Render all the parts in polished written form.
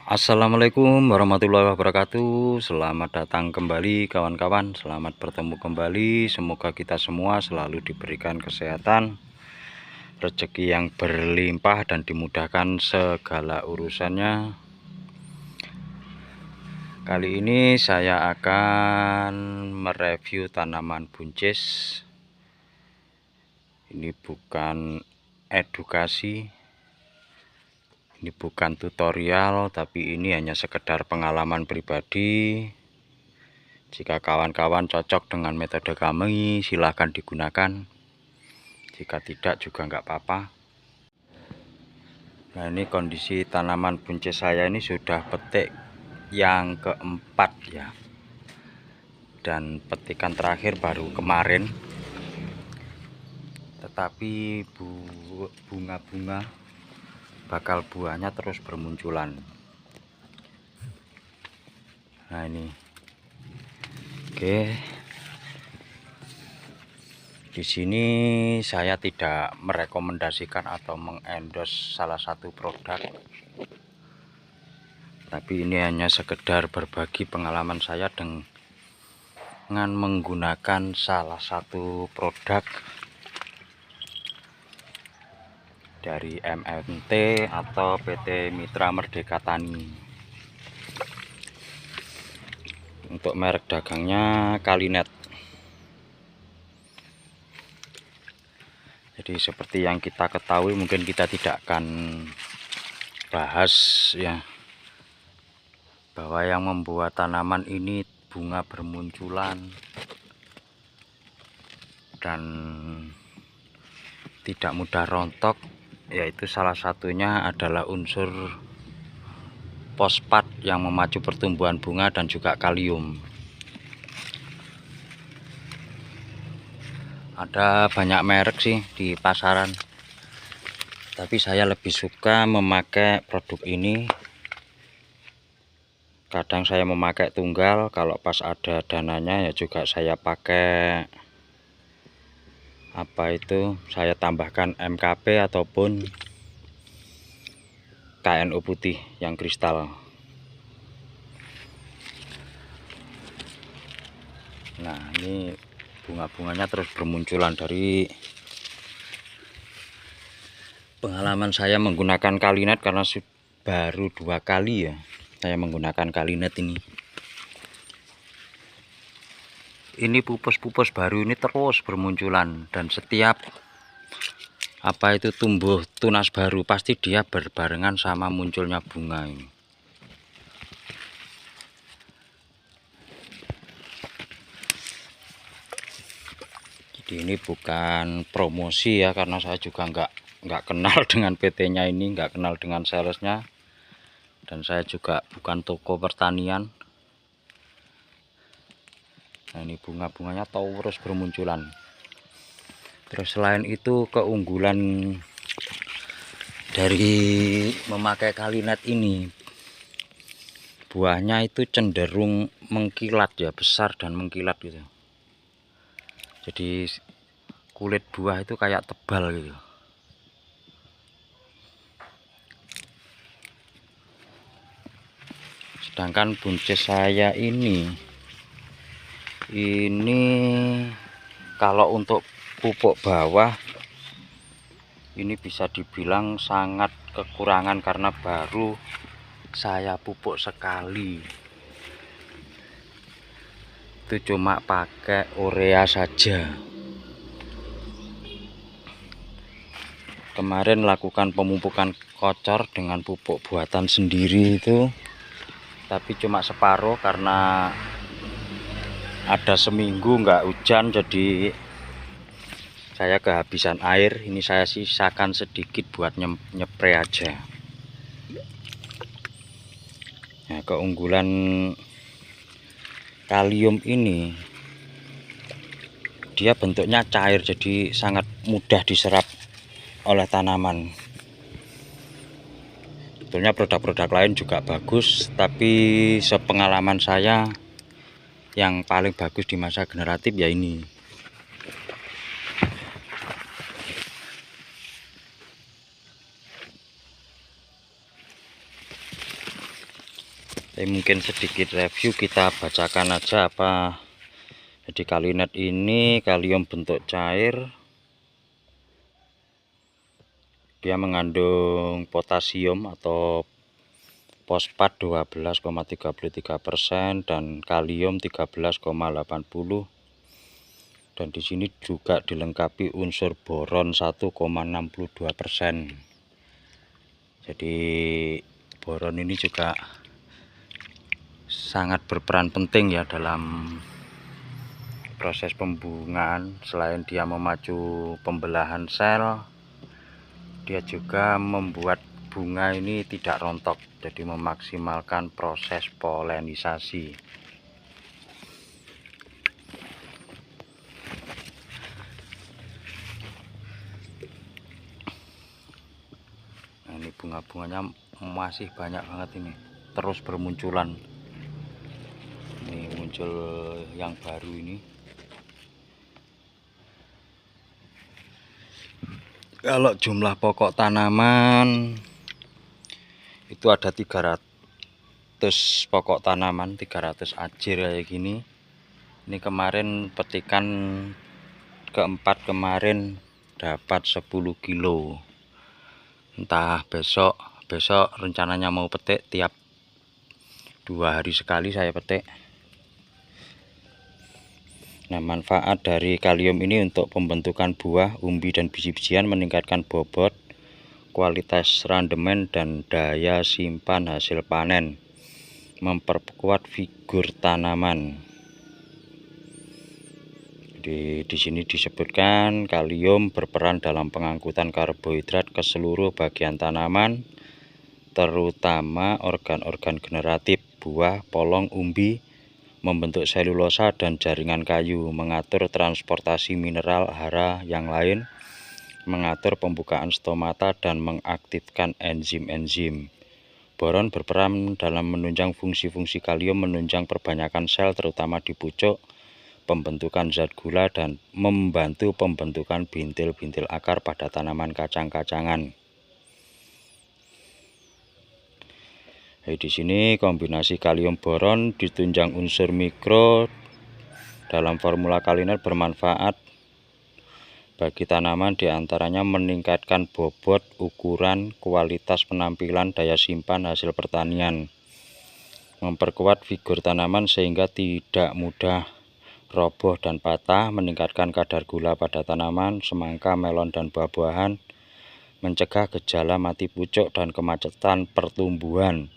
Assalamualaikum warahmatullahi wabarakatuh. Selamat datang kembali kawan-kawan. Selamat bertemu kembali. Semoga kita semua selalu diberikan kesehatan, rezeki yang berlimpah, dan dimudahkan segala urusannya. Kali ini saya akan mereview tanaman buncis. Ini bukan edukasi, ini bukan tutorial, tapi ini hanya sekedar pengalaman pribadi. Jika kawan-kawan cocok dengan metode kami, silahkan digunakan. Jika tidak juga nggak apa-apa. Nah, ini kondisi tanaman buncis saya ini sudah petik yang keempat ya. Dan petikan terakhir baru kemarin. Tetapi bunga-bunga bakal buahnya terus bermunculan. Nah, ini. Oke. Di sini saya tidak merekomendasikan atau mengendorse salah satu produk. Tapi ini hanya sekedar berbagi pengalaman saya dengan menggunakan salah satu produk dari MNT atau PT Mitra Merdeka Tani. Untuk merek dagangnya Kalinet. Jadi seperti yang kita ketahui, mungkin kita tidak akan bahas ya, bahwa yang membuat tanaman ini bunga bermunculan dan tidak mudah rontok, yaitu salah satunya adalah unsur fosfat yang memacu pertumbuhan bunga dan juga kalium. Ada banyak merek sih di pasaran, tapi saya lebih suka memakai produk ini. Kadang saya memakai tunggal, kalau pas ada dananya ya juga saya pakai saya tambahkan MKP ataupun KNO putih yang kristal. Nah, ini bunga-bunganya terus bermunculan. Dari pengalaman saya menggunakan Kalinet, karena baru 2 kali ya saya menggunakan Kalinet ini pupus-pupus baru ini terus bermunculan, dan setiap tumbuh tunas baru pasti dia berbarengan sama munculnya bunga ini. Jadi ini bukan promosi ya, karena saya juga nggak kenal dengan PT-nya ini, nggak kenal dengan salesnya, dan saya juga bukan toko pertanian. Nah, ini bunga-bunganya terus bermunculan. Terus selain itu, keunggulan dari memakai Kalinet ini, buahnya itu cenderung mengkilat ya, besar dan mengkilat gitu. Jadi kulit buah itu kayak tebal gitu. Sedangkan buncis saya ini kalau untuk pupuk bawah ini bisa dibilang sangat kekurangan, karena baru saya pupuk sekali. Itu cuma pakai urea saja. Kemarin lakukan pemupukan kocor dengan pupuk buatan sendiri itu, tapi cuma separuh karena ada seminggu nggak hujan, jadi saya kehabisan air. Ini saya sisakan sedikit buat nyepre aja. Nah, keunggulan kalium ini, dia bentuknya cair, jadi sangat mudah diserap oleh tanaman. Sebetulnya produk-produk lain juga bagus, tapi sepengalaman saya yang paling bagus di masa generatif ya ini. Tapi mungkin sedikit review, kita bacakan aja apa. Jadi kalinet ini kalium bentuk cair, dia mengandung potasium atau fosfat 12,33% dan kalium 13,80, dan di sini juga dilengkapi unsur boron 1,62%. Jadi boron ini juga sangat berperan penting ya dalam proses pembungaan. Selain dia memacu pembelahan sel, dia juga membuat bunga ini tidak rontok, jadi memaksimalkan proses polenisasi. Nah, ini bunga-bunganya masih banyak banget ini, terus bermunculan. Ini muncul yang baru ini. Kalau jumlah pokok tanaman itu ada 300 pokok tanaman, 300 ajir kayak gini. Ini kemarin petikan keempat kemarin dapat 10 kilo. Entah besok rencananya mau petik, tiap 2 hari sekali saya petik. Nah, manfaat dari kalium ini untuk pembentukan buah, umbi, dan biji-bijian, meningkatkan bobot, kualitas randemen, dan daya simpan hasil panen, memperkuat figur tanaman. Di sini disebutkan kalium berperan dalam pengangkutan karbohidrat ke seluruh bagian tanaman, terutama organ-organ generatif, buah, polong, umbi, membentuk selulosa dan jaringan kayu, mengatur transportasi mineral hara yang lain, mengatur pembukaan stomata, dan mengaktifkan enzim-enzim. Boron berperan dalam menunjang fungsi-fungsi kalium, menunjang perbanyakan sel terutama di pucuk, pembentukan zat gula, dan membantu pembentukan bintil-bintil akar pada tanaman kacang-kacangan. Di sini kombinasi kalium boron ditunjang unsur mikro dalam formula kalinet bermanfaat bagi tanaman, diantaranya meningkatkan bobot, ukuran, kualitas penampilan, daya simpan hasil pertanian, memperkuat figur tanaman sehingga tidak mudah roboh dan patah, meningkatkan kadar gula pada tanaman, semangka, melon, dan buah-buahan, mencegah gejala mati pucuk dan kemacetan pertumbuhan,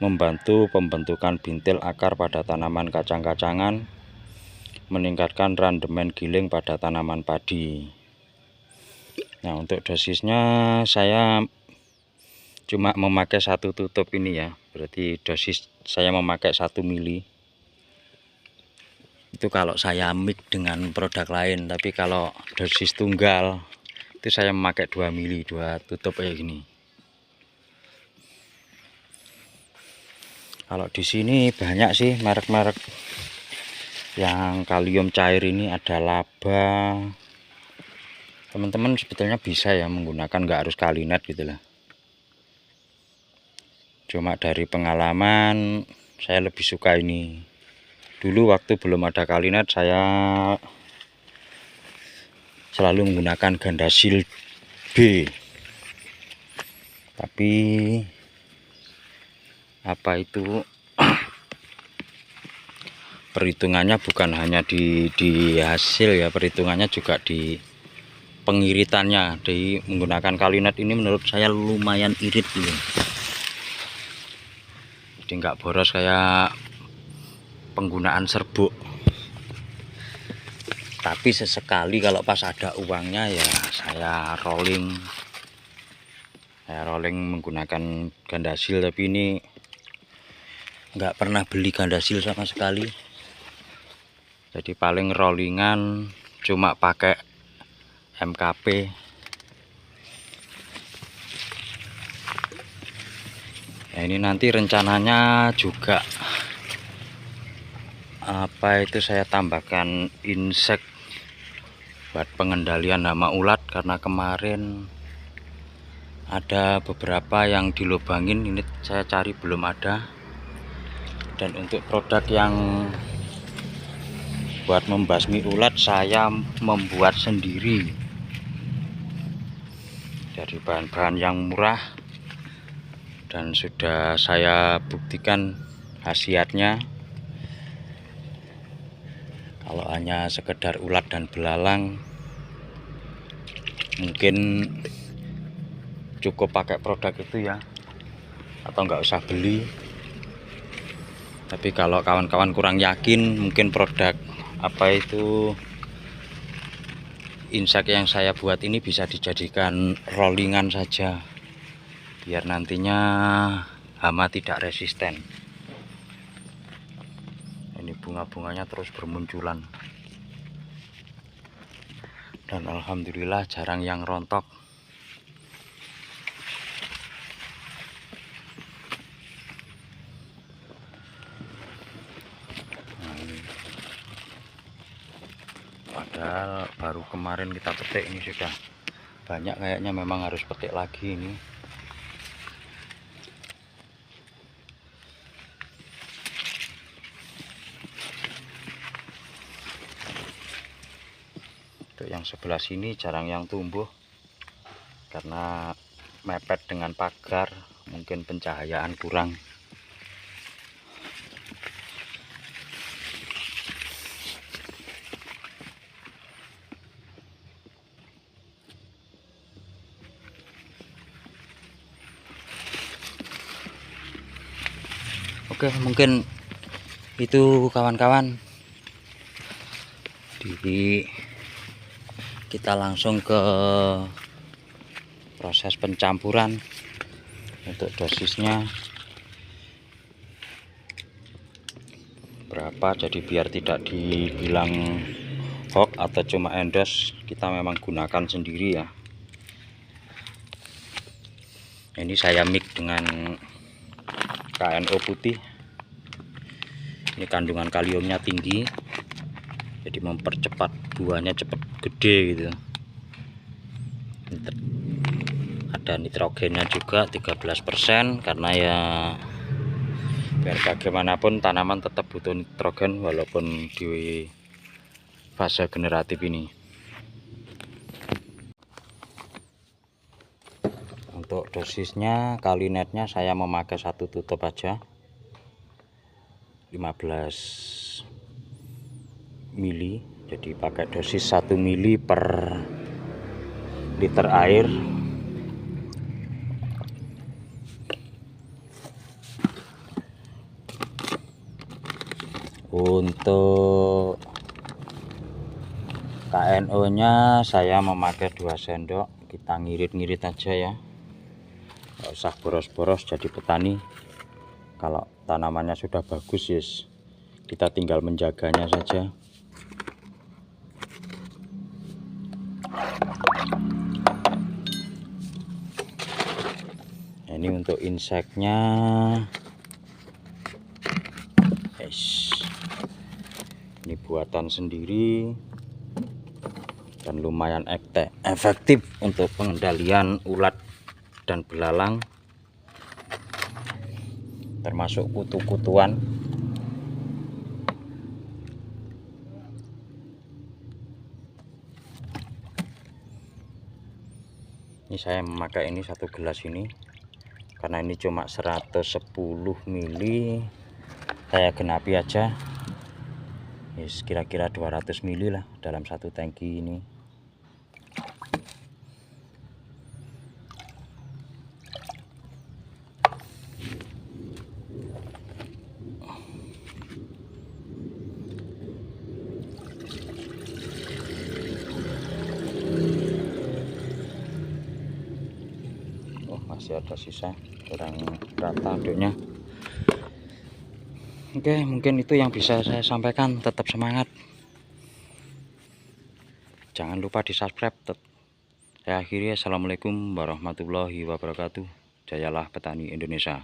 membantu pembentukan bintil akar pada tanaman kacang-kacangan, meningkatkan randemen giling pada tanaman padi. Nah, untuk dosisnya saya cuma memakai 1 tutup ini ya, berarti dosis saya memakai 1 mili. Itu kalau saya mix dengan produk lain, tapi kalau dosis tunggal itu saya memakai 2 mili, 2 tutup kayak gini. Kalau di sini banyak sih merek-merek yang kalium cair ini, ada laba. Teman-teman sebetulnya bisa ya menggunakan, nggak harus kalinet gitu lah. Cuma dari pengalaman saya lebih suka ini. Dulu waktu belum ada kalinet saya selalu menggunakan Gandasil B. Tapi apa itu perhitungannya bukan hanya di hasil ya, perhitungannya juga di pengiritannya. Di menggunakan kalinet ini menurut saya lumayan irit gitu. Jadi nggak boros kayak penggunaan serbuk. Tapi sesekali kalau pas ada uangnya ya saya rolling menggunakan Gandasil. Tapi ini nggak pernah beli Gandasil sama sekali, jadi paling rollingan cuma pakai MKP. Nah, ini nanti rencananya juga apa itu saya tambahkan insek buat pengendalian hama ulat, karena kemarin ada beberapa yang dilubangin, ini saya cari belum ada. Dan untuk produk yang buat membasmi ulat saya membuat sendiri dari bahan-bahan yang murah, dan sudah saya buktikan khasiatnya. Kalau hanya sekedar ulat dan belalang mungkin cukup pakai produk itu ya, atau nggak usah beli. Tapi kalau kawan-kawan kurang yakin, mungkin produk apa itu insek yang saya buat ini bisa dijadikan rollingan saja, biar nantinya hama tidak resisten. Ini bunga-bunganya terus bermunculan, dan alhamdulillah jarang yang rontok. Padahal baru kemarin kita petik, ini sudah banyak kayaknya, memang harus petik lagi ini. Untuk yang sebelah sini jarang yang tumbuh karena mepet dengan pagar, mungkin pencahayaan kurang. Oke, mungkin itu kawan-kawan. Kita langsung ke proses pencampuran. Untuk dosisnya berapa, jadi biar tidak dibilang hoax atau cuma endos, kita memang gunakan sendiri ya. Ini saya mix dengan KNO putih. Ini kandungan kaliumnya tinggi, jadi mempercepat buahnya cepat gede gitu. Ada nitrogennya juga 13%, karena ya biar bagaimanapun tanaman tetap butuh nitrogen walaupun di fase generatif ini. Untuk dosisnya, kali netnya saya memakai 1 tutup aja, 15 mili, jadi pakai dosis 1 mili per liter air. Untuk KNO nya saya memakai 2 sendok, kita ngirit-ngirit aja ya, nggak usah boros-boros jadi petani. Kalau tanamannya sudah bagus, yes, kita tinggal menjaganya saja. Ini untuk inseknya, ini buatan sendiri dan lumayan efektif untuk pengendalian ulat dan belalang, termasuk kutu-kutuan. Ini saya memakai ini 1 gelas ini karena ini cuma 110 mili, saya genapi aja, yes, kira-kira 200 mili lah dalam 1 tangki ini. Masih ada sisa, kurang rata aduknya. Oke, mungkin itu yang bisa saya sampaikan. Tetap semangat, jangan lupa di subscribe. Saya akhiri, assalamualaikum warahmatullahi wabarakatuh. Jayalah petani Indonesia.